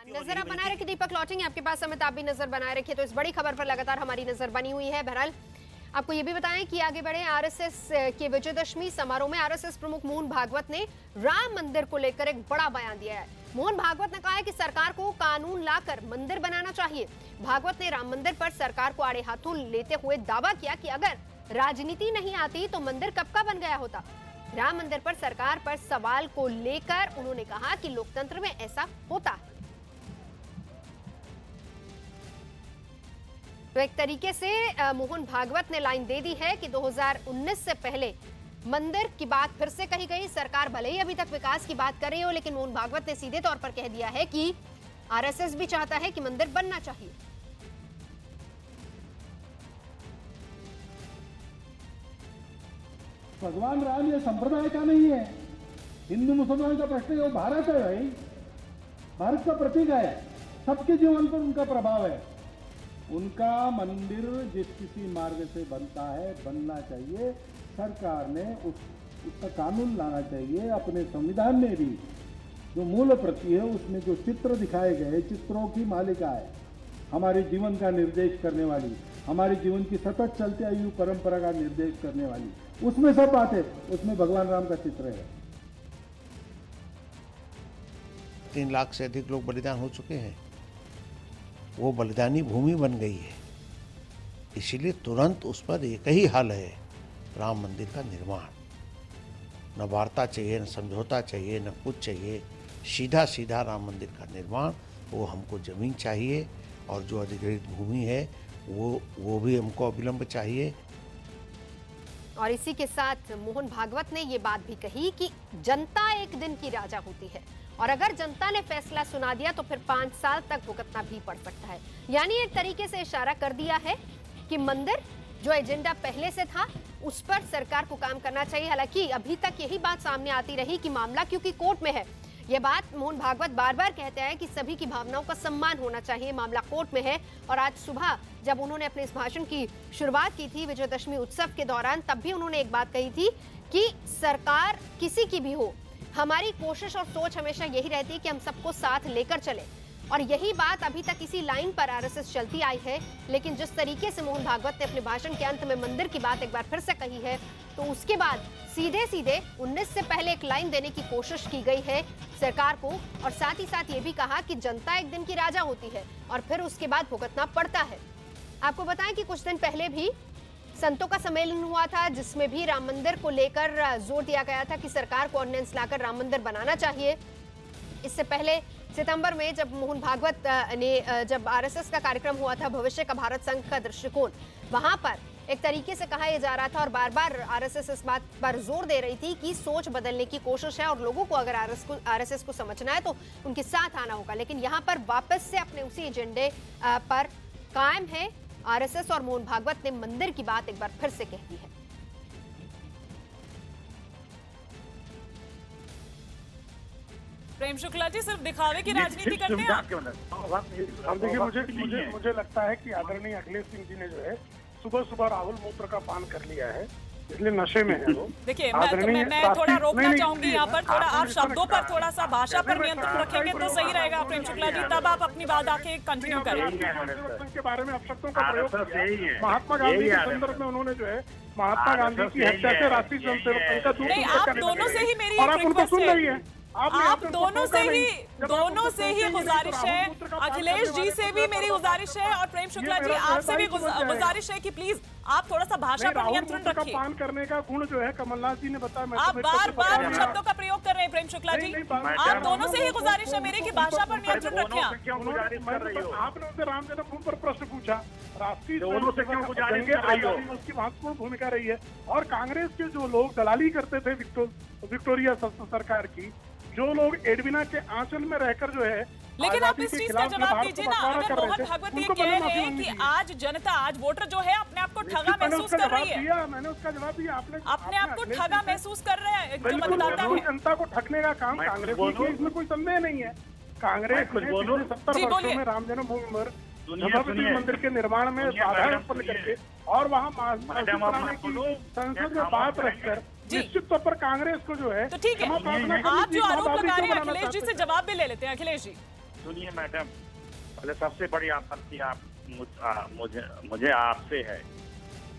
नजर आप बनाए रखिए, दीपक लौटेंगे आपके पास। अमित, आप भी नजर बनाए रखिए। तो इस बड़ी खबर पर लगातार हमारी नजर बनी हुई है। बहरहाल आपको ये भी बताएं कि आगे बढ़े आरएसएस के विजयदशमी समारोह में आरएसएस प्रमुख मोहन भागवत ने राम मंदिर को लेकर एक बड़ा बयान दिया है। मोहन भागवत ने कहा है कि सरकार को कानून लाकर मंदिर बनाना चाहिए। भागवत ने राम मंदिर पर सरकार को आड़े हाथों लेते हुए दावा किया कि अगर राजनीति नहीं आती तो मंदिर कब का बन गया होता। राम मंदिर पर सरकार पर सवाल को लेकर उन्होंने कहा कि लोकतंत्र में ऐसा होता है। तो एक तरीके से मोहन भागवत ने लाइन दे दी है कि 2019 से पहले मंदिर की बात फिर से कही गई। सरकार भले ही अभी तक विकास की बात कर रही हो, लेकिन मोहन भागवत ने सीधे तौर पर कह दिया है कि आरएसएस भी चाहता है कि मंदिर बनना चाहिए। भगवान राम ये संप्रदाय का नहीं है, हिंदू मुसलमान का प्रश्न है। वो भारत है भाई, भारत का प्रतीक है, सबके जीवन पर उनका प्रभाव है। उनका मंदिर जिस किसी मार्ग से बनता है बनना चाहिए। सरकार ने उसका कानून लाना चाहिए। अपने संविधान में भी जो मूल प्रति है उसमें जो चित्र दिखाए गए, चित्रों की मालिका है, हमारे जीवन का निर्देश करने वाली, हमारे जीवन की सतत चलते आयु परंपरा का निर्देश करने वाली, उसमें सब बातें, उसमें भगवान राम का चित्र है। 3 लाख से अधिक लोग बलिदान हो चुके हैं। वो बलिदानी भूमि बन गई है, इसीलिए तुरंत उस पर एक ही हल है, राम मंदिर का निर्माण। न वार्ता चाहिए, न समझौता चाहिए, न कुछ चाहिए, सीधा सीधा राम मंदिर का निर्माण। वो हमको जमीन चाहिए और जो अधिग्रहित भूमि है वो भी हमको अविलंब चाहिए। और इसी के साथ मोहन भागवत ने ये बात भी कही कि जनता एक दिन की राजा होती है और अगर जनता ने फैसला सुना दिया तो फिर 5 साल तक भुगतना भी पड़ सकता है। यानी एक तरीके से इशारा कर दिया है कि मंदिर जो एजेंडा पहले से था उस पर सरकार को काम करना चाहिए। हालांकि अभी तक यही बात सामने आती रही कि मामला क्योंकि कोर्ट में है। ये बात मोहन भागवत बार बार कहते हैं कि सभी की भावनाओं का सम्मान होना चाहिए, मामला कोर्ट में है। और आज सुबह जब उन्होंने अपने इस भाषण की शुरुआत की थी विजयदशमी उत्सव के दौरान, तब भी उन्होंने एक बात कही थी कि सरकार किसी की भी हो, हमारी कोशिश और सोच हमेशा यही रहती है कि हम सबको साथ लेकर चले। और यही बात अभी तक इसी लाइन पर आरएसएस चलती आई है। लेकिन जिस तरीके से मोहन भागवत ने अपने भाषण के अंत में मंदिर की बात एक बार फिर से कही है, तो उसके बाद सीधे सीधे 19 से पहले एक लाइन देने की कोशिश की गई है सरकार को। और साथ ही साथ ये भी कहा कि जनता एक दिन की राजा होती है और फिर उसके बाद भुगतना पड़ता है। आपको बताएं कि कुछ दिन पहले भी संतों का सम्मेलन हुआ था जिसमें भी राम मंदिर को लेकर जोर दिया गया था कि सरकार को ऑर्डिनेंस लाकर राम मंदिर बनाना चाहिए। इससे पहले सितंबर में जब मोहन भागवत ने जब आरएसएस का कार्यक्रम हुआ था भविष्य का भारत संघ का दृष्टिकोण, वहां पर एक तरीके से कहा यह जा रहा था और बार बार आरएसएस इस बात पर जोर दे रही थी कि सोच बदलने की कोशिश है और लोगों को अगर आरएसएस को समझना है तो उनके साथ आना होगा। लेकिन यहाँ पर वापस से अपने उसी एजेंडे पर कायम है आरएसएस और मोहन भागवत ने मंदिर की बात एक बार फिर से कह दी है। प्रेम शुक्ला जी सिर्फ दिखावे की राजनीति करते हैं। अब देखिए, मुझे लगता है कि आदरणीय अखिलेश सिंह जी ने जो है सुबह सुबह राहुल मूत्र का पान कर लिया है, इसलिए नशे में है वो। देखिए मैं थोड़ा रोकना चाहूंगी यहाँ पर, थोड़ा आप शब्दों पर थोड़ा सा भाषा पर नियंत्रण रखेंगे तो सही रहेगा प्रेम शुक्ला जी, तब आप अपनी बात आके कंटिन्यू करें। के बारे में अपशब्दों का प्रयोग किया। महात्मा गांधी के संदर्भ में उन्होंने जो है महात्मा गांधी की हत्या से राष्ट्रीय स्वयंसेवक संघ का दूर आप दोनों से ही मेरी और आप उनको सुन रही है। आप दोनों से ही गुजारिश है, अखिलेश जी से भी मेरी गुजारिश है और प्रेम शुक्ला जी आपसे भी गुजारिश है कि प्लीज आप थोड़ा सा भाषा पर नियंत्रण रखिए। पान करने का गुण जो है कमलनाथ जी ने बताया। आप बार बार शब्दों का प्रयोग कर रहे हैं प्रेम शुक्ला जी, आप दोनों से ही गुजारिश है मेरी कि भाषा पर नियंत्रण रखिए। आपने उनसे राम जन्मभूमि पर प्रश्न पूछा, राष्ट्रीय उसकी महत्वपूर्ण भूमिका रही है। और कांग्रेस के जो लोग दलाली करते थे विक्टोरिया सरकार की, जो लोग एडविना के आंचल में रहकर जो है, लेकिन आप इस चीज का जवाब दीजिए ना। अगर मोहन भागवत ये कह रहे हैं कि आज जनता, आज वोटर जो है अपने आप को ठगा महसूस कर रही है, मैंने उसका जवाब दिया। आपने अपने आप को ठगा महसूस कर रहे हैं जो मतदाता है। जनता को ठगने का काम कांग्रेस की, इसमें कोई संदेह नहीं है। कांग्रेस पिछले 70 वर्षों में राम जन्मभूमि पर भव्य मंदिर के निर्माण में बाधाएं उत्पन्न करके और वहाँ संसद में बात रखकर निश्चित तौर पर कांग्रेस को जो है, तो ठीक है, आप जो आरोप लगा रहे हैं अखिलेश जी से जवाब भी ले लेते हैं। अखिलेश जी सुनिए मैडम, पहले सबसे बड़ी आपत्ति मुझे आपसे है।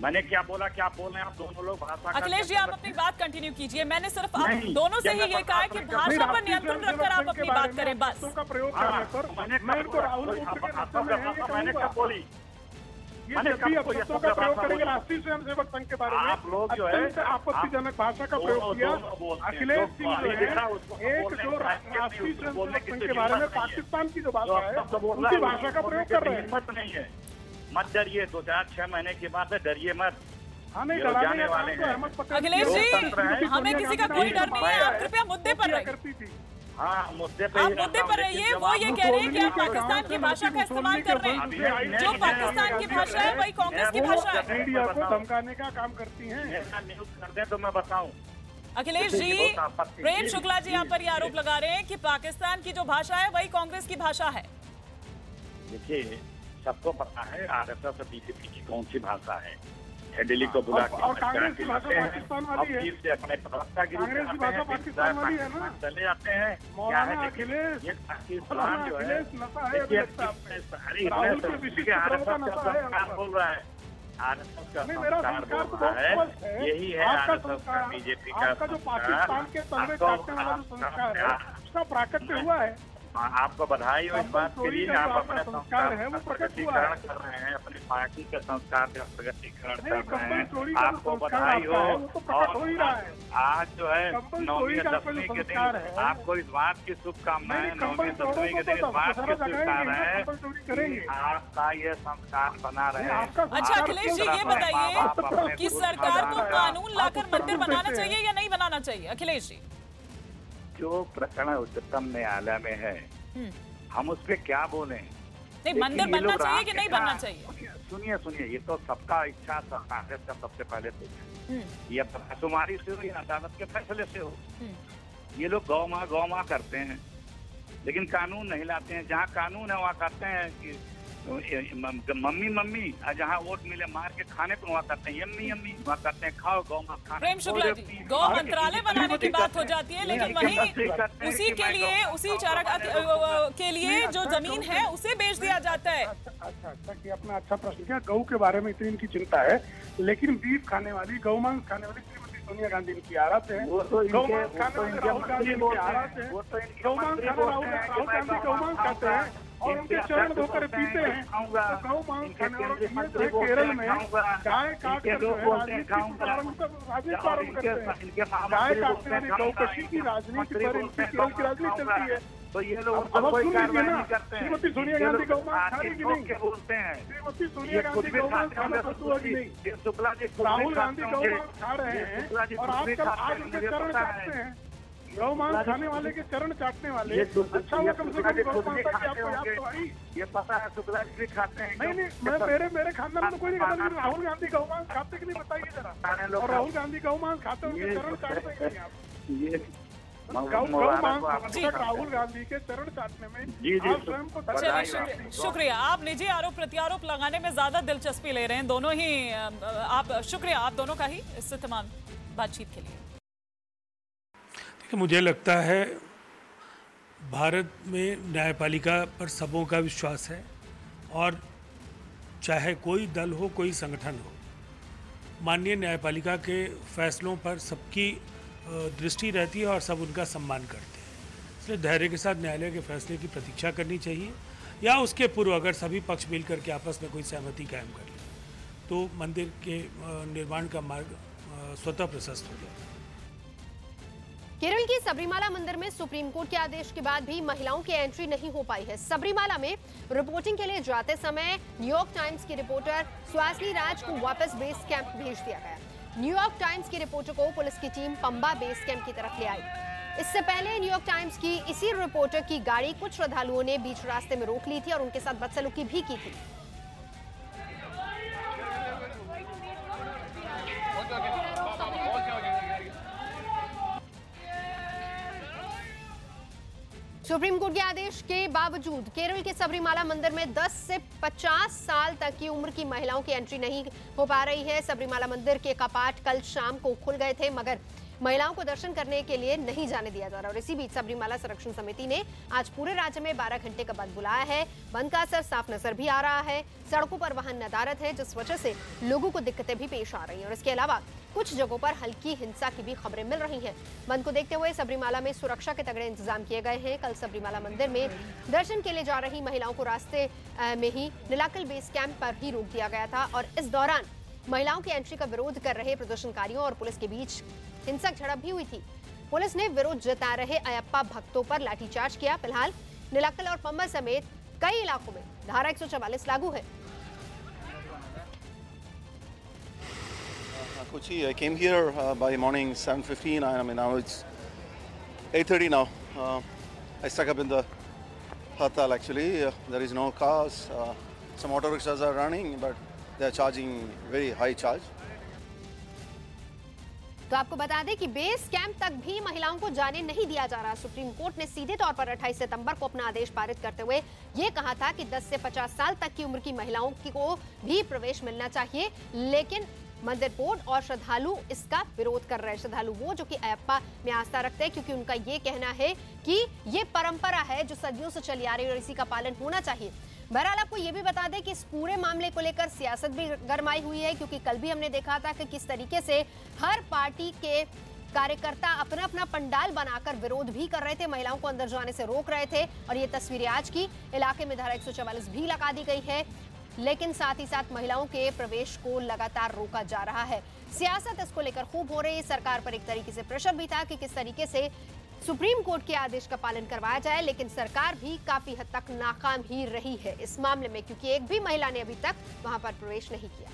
मैंने क्या बोला, क्या बोल रहे हैं आप दोनों लोग भाषा? अखिलेश जी, आप अपनी बात कंटिन्यू कीजिए। मैंने सिर्फ आप दोनों से ही ये कहा है कि भाषा पर नियंत्रण रखकर आप अपनी बात करें, बस। मैंने क्या बोली? ये जब भी अपशब्दों का प्रयोग करेंगे राष्ट्रीय स्वयंसेवक संघ के बारे में, आप लोग जो है आपत्तिजनक भाषा का प्रयोग किया। अखिलेश सिंह जो है एक जो राष्ट्रीय स्वयंसेवक संघ के बारे में पाकिस्तान की जो भाषा है उनकी भाषा का प्रयोग कर रहे हैं। हिम्मत नहीं है, मत डरिए, 2-4-6 महीने के बाद डरिए मत। हमें डराने वाले हैं। अखिलेश जी, हमें किसी का कोई डर नहीं है, आप कृपया मुद्दे पर रहिए। मुद्दे पे आप मुद्दे पर रहिए। वो ये कह रहे हैं कि आप पाकिस्तान की भाषा का इस्तेमाल कर रहे हैं। जो पाकिस्तान की भाषा है वही कांग्रेस की भाषा है। मीडिया को धमकाने का काम करती हैं। न्यूज कर दें तो मैं बताऊं। अखिलेश जी, प्रेम शुक्ला जी यहाँ पर ये आरोप लगा रहे हैं कि पाकिस्तान की जो भाषा है वही कांग्रेस की भाषा है। देखिए, सबको पता है आरएसएस और बीजेपी की कौन सी भाषा है। दिल्ली को बुला के और कांग्रेस की भाषा पाकिस्तान वाली है। अपने प्रवक्ता की कांग्रेस की भाषा पाकिस्तान वाली है ना। चले जाते हैं। मौलाना अखिलेश, ये पाकिस्तान जो है नशा है, राहुल के विशिष्ट प्रवक्ता नशा है बोल रहा है। आरएसएस का मेरा संस्कार संस्कार तो बोल रहा है, बहुत स्पष्ट है। यही है आपका आरएसएस का, बीजेपी का। आपका जो पाकिस्तान के तलवे काटने वाला जो संस्कार है उसका प्राकट्य हुआ है। आपको बधाई हो इस बात के लिए। आप अपने संस्कार है वो प्रकट हुआ है। कर रहे हैं, अपनी पार्टी के संस्कार का प्रगटीकरण कर रहे कंपनी हैं। चोरी का आपको बधाई हो। वो तो प्रकट हो ही रहा है। आज जो है कंपनी 9वीं चोरी का दसवीं जो के संस्कार दिन है, आपको इस बात की शुभकामनाएं। नहीं, 9वीं दसवीं के दिन इस बात की शुभकामनाएं करेंगे। आपका ये संस्कार बना रहे। अच्छा अखिलेश जी, ये बताइए कि सरकार को कानून लाकर मंदिर बनाना चाहिए या नहीं बनाना चाहिए? अखिलेश जी, जो प्रकरण उच्चतम न्यायालय में है हम उस पर क्या बोले? नहीं, मंदिर बनना चाहिए कि नहीं बनना चाहिए? सुनिए, ये तो सबका इच्छा कांग्रेस का सबसे पहले तो ये शुमारी से हो या अदालत के फैसले से हो। ये लोग गौ माँ करते हैं, लेकिन कानून नहीं लाते हैं। जहाँ कानून है वहाँ कहते हैं कि मम्मी, जहाँ वोट मिले मार के खाने को वहाँ करते हैं यम्मी, वहाँ करते हैं खाओ गौ माँ खाने। प्रेम शुक्ला जी, गौ मंत्रालय बनाने की बात हो जाती है, लेकिन वहीं उसी के लिए, उसी चारा के लिए जो जमीन है उसे बेच दिया जाता है। अच्छा कि अपना अच्छा प्रश्न किया। गौ के बारे में इतनी इनकी चिंता है, लेकिन बीफ खाने वाली, गौ मांस खाने वाली श्रीमती सोनिया गांधी इनकी आराध है। गौ मांस खाने वाले राहुल गांधी इनकी आराध है। गौ मांस खाने राहुल गांधी गौ मांस खाते हैं और उनके चरण धोकर पीते हैं। तो गौ मांस खाने वाले जो है केरल में गाय काट कर जो है राजनीति प्रारंभ करते हैं। गाय काटने वाली गौकशी की राजनीति पर इनकी केरल की राजनीति चलती है। तो ये लोग अब सुन लीजिए ना, श्रीमती सोनिया गांधी गौ मांस खा रही कि नहीं? बोलते हैं श्रीमती सोनिया गांधी गौ मांस खाना पसंद हुआ कि नहीं? शुक्ला जी, राहुल गांधी गौ मांस खा रहे हैं और आजकल आज उनके चरण चाटते हैं। गौ मांस खाने वाले के चरण चाटने वाले। अच्छा हुआ कम से कम गौ मांस की आपको याद तो आई। ये पता है शुक्ला जी भी खाते हैं। नहीं, मेरे खानदान में तो कोई नहीं खाता, लेकिन राहुल गांधी गौ मांस खाते कि नहीं बताइए जरा। और राहुल गांधी गौ मांस खाते हैं, उनके चरण चाटते हैं आप? गौ मांस राहुल गांधी के चरण चाटने में आप स्वयं को। चलिए, शुक्रिया। आप निजी आरोप प्रत्यारोप लगाने में ज्यादा दिलचस्पी ले रहे हैं दोनों ही। आप शुक्रिया आप दोनों का ही इस तमाम बातचीत के लिए। मुझे लगता है भारत में न्यायपालिका पर सबों का विश्वास है, और चाहे कोई दल हो, कोई संगठन हो, माननीय न्यायपालिका के फैसलों पर सबकी दृष्टि रहती है और सब उनका सम्मान करते हैं। इसलिए धैर्य के साथ न्यायालय के फैसले की प्रतीक्षा करनी चाहिए, या उसके पूर्व अगर सभी पक्ष मिलकर के आपस में कोई सहमति कायम कर ले तो मंदिर के निर्माण का मार्ग स्वतः प्रशस्त हो जाए। केरल की सबरीमाला मंदिर में सुप्रीम कोर्ट के आदेश के बाद भी महिलाओं की एंट्री नहीं हो पाई है। सबरीमाला में रिपोर्टिंग के लिए जाते समय न्यूयॉर्क टाइम्स की रिपोर्टर सुहासिनी राज को वापस बेस कैंप भेज दिया गया। न्यूयॉर्क टाइम्स की रिपोर्टर को पुलिस की टीम पंबा बेस कैंप की तरफ ले आई। इससे पहले न्यूयॉर्क टाइम्स की इसी रिपोर्टर की गाड़ी कुछ श्रद्धालुओं ने बीच रास्ते में रोक ली थी और उनके साथ बदसलूकी भी की थी। सुप्रीम कोर्ट के आदेश के बावजूद केरल के सबरीमाला मंदिर में 10 से 50 साल तक की उम्र की महिलाओं की एंट्री नहीं हो पा रही है। सबरीमाला मंदिर के कपाट कल शाम को खुल गए थे, मगर महिलाओं को दर्शन करने के लिए नहीं जाने दिया जा रहा। और इसी बीच सबरीमाला संरक्षण समिति ने आज पूरे राज्य में 12 घंटे का बंद बुलाया है। बंद का असर साफ नजर भी आ रहा है। सड़कों पर वाहन नदारद है, जिस वजह से लोगों को दिक्कतें भी पेश आ रही हैं। और इसके अलावा कुछ जगहों पर हल्की हिंसा की भी खबरें मिल रही हैं। बंद को देखते हुए सबरीमाला में सुरक्षा के तगड़े इंतजाम किए गए हैं। कल सबरीमाला मंदिर में दर्शन के लिए जा रही महिलाओं को रास्ते में ही नीलाकल बेस कैंप पर ही रोक दिया गया था। और इस दौरान महिलाओं की एंट्री का विरोध कर रहे प्रदर्शनकारियों और पुलिस के बीच हिंसक झड़प भी हुई थी। पुलिस ने विरोध जता रहे अयप्पा भक्तों पर लाठीचार्ज किया। फिलहाल नीलाकल और पंबा समेत कई इलाकों में धारा 144 लागू है। Kochi, I came here by morning 7:15. I mean, now it's 8:30 now. I stuck up in the Hartal actually. There is no cars. Some auto rickshaws are running, but they are charging very high charge. तो आपको बता दें कि base camp तक भी महिलाओं को जाने नहीं दिया जा रहा। सुप्रीम कोर्ट ने सीधे तौर पर 28 सितंबर को अपना आदेश पारित करते हुए ये कहा था कि 10 से 50 साल तक की उम्र की महिलाओं को भी प्रवेश मिलना चाहिए, लेकिन मंदिर बोर्ड और श्रद्धालु इसका विरोध कर रहे हैं। श्रद्धालु वो जो कि अयप्पा में आस्था रखते हैं, क्योंकि उनका ये कहना है कि ये परंपरा है जो सदियों से चली आ रही है और इसी का पालन होना चाहिए। बहरहाल आपको ये भी बता दें कि इस पूरे मामले को लेकर सियासत भी गरमाई हुई है, क्योंकि कल भी हमने देखा था कि किस तरीके से हर पार्टी के कार्यकर्ता अपना अपना पंडाल बनाकर विरोध भी कर रहे थे, महिलाओं को अंदर जाने से रोक रहे थे। और ये तस्वीरें आज की इलाके में धारा 144 भी लगा दी गई है, लेकिन साथ ही साथ महिलाओं के प्रवेश को लगातार रोका जा रहा है। सियासत इसको लेकर खूब हो रही है। सरकार पर एक तरीके से प्रेशर भी था कि किस तरीके से सुप्रीम कोर्ट के आदेश का पालन करवाया जाए, लेकिन सरकार भी काफी हद तक नाकाम ही रही है इस मामले में, क्योंकि एक भी महिला ने अभी तक वहां पर प्रवेश नहीं किया।